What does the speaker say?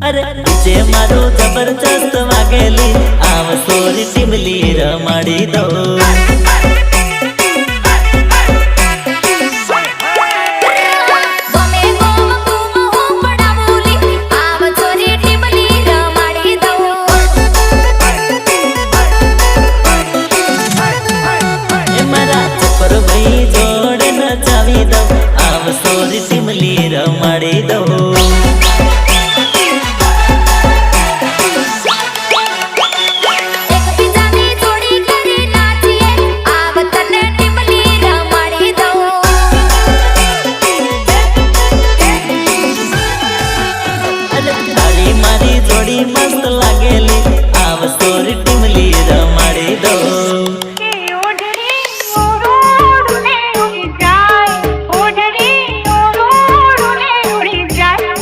अरे जे मारो जबरदस्त वागेली आव सोरी टिमली रमाड़ी दो सोरी टिमली रमाड़ी दो मारी जोड़ी मस्त